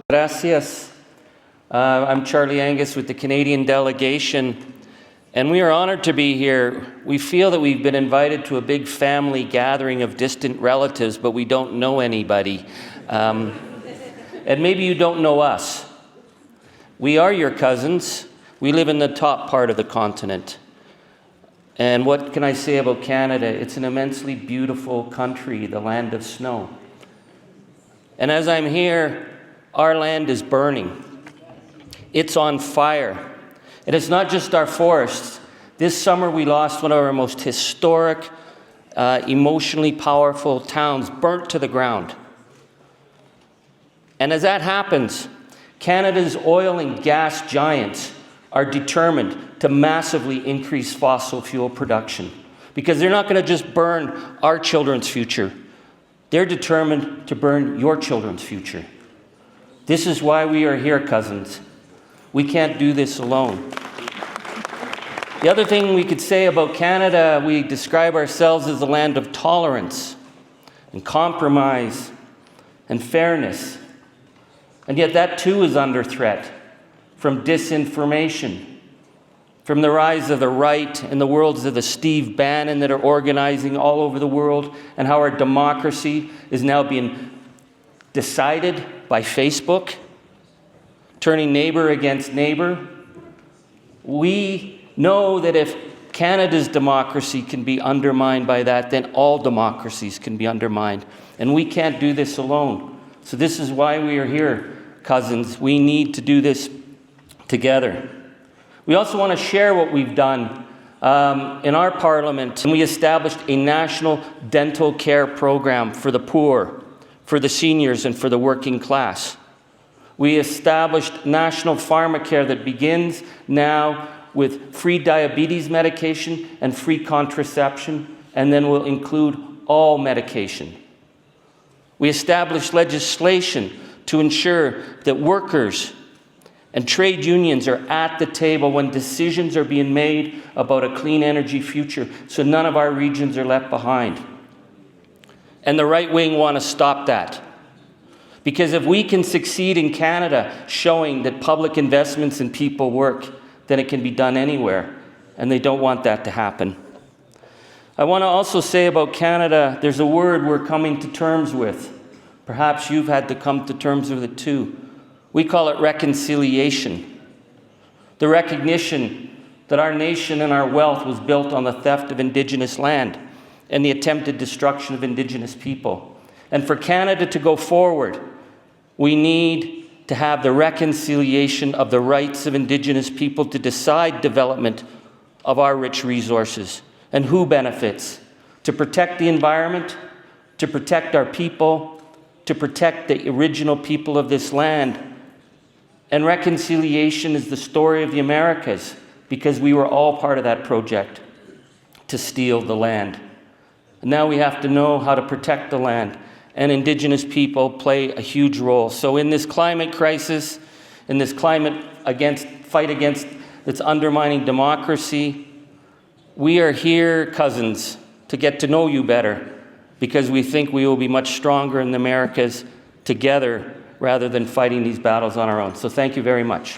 Gracias. I'm Charlie Angus with the Canadian delegation, and we are honored to be here. We feel that we've been invited to a big family gathering of distant relatives, but we don't know anybody. And maybe you don't know us. We are your cousins. We live in the top part of the continent. And what can I say about Canada? It's an immensely beautiful country, the land of snow. And as I'm here, our land is burning. It's on fire. And it's not just our forests. This summer we lost one of our most historic, emotionally powerful towns, burnt to the ground. And as that happens, Canada's oil and gas giants are determined to massively increase fossil fuel production, because they're not going to just burn our children's future. They're determined to burn your children's future. This is why we are here, cousins. We can't do this alone. The other thing we could say about Canada, we describe ourselves as a land of tolerance and compromise and fairness. And yet that too is under threat from disinformation, from the rise of the right and the worlds of the Steve Bannon that are organizing all over the world, and how our democracy is now being decided by Facebook, turning neighbor against neighbor. We know that if Canada's democracy can be undermined by that, then all democracies can be undermined. And we can't do this alone. So this is why we are here, cousins. We need to do this together. We also want to share what we've done in our parliament. And we established a national dental care program for the poor, for the seniors, and for the working class. We established national pharmacare that begins now with free diabetes medication and free contraception, and then will include all medication. We established legislation to ensure that workers and trade unions are at the table when decisions are being made about a clean energy future, so none of our regions are left behind. And the right wing want to stop that. Because if we can succeed in Canada showing that public investments in people work, then it can be done anywhere. And they don't want that to happen. I want to also say about Canada, there's a word we're coming to terms with. Perhaps you've had to come to terms with it too. We call it reconciliation. The recognition that our nation and our wealth was built on the theft of Indigenous land and the attempted destruction of Indigenous people. And for Canada to go forward, we need to have the reconciliation of the rights of Indigenous people to decide development of our rich resources and who benefits, to protect the environment, to protect our people, to protect the original people of this land. And reconciliation is the story of the Americas, because we were all part of that project to steal the land. And now we have to know how to protect the land. And Indigenous people play a huge role. So in this climate crisis, in this fight against that's undermining democracy, we are here, cousins, to get to know you better, because we think we will be much stronger in the Americas together rather than fighting these battles on our own. So thank you very much.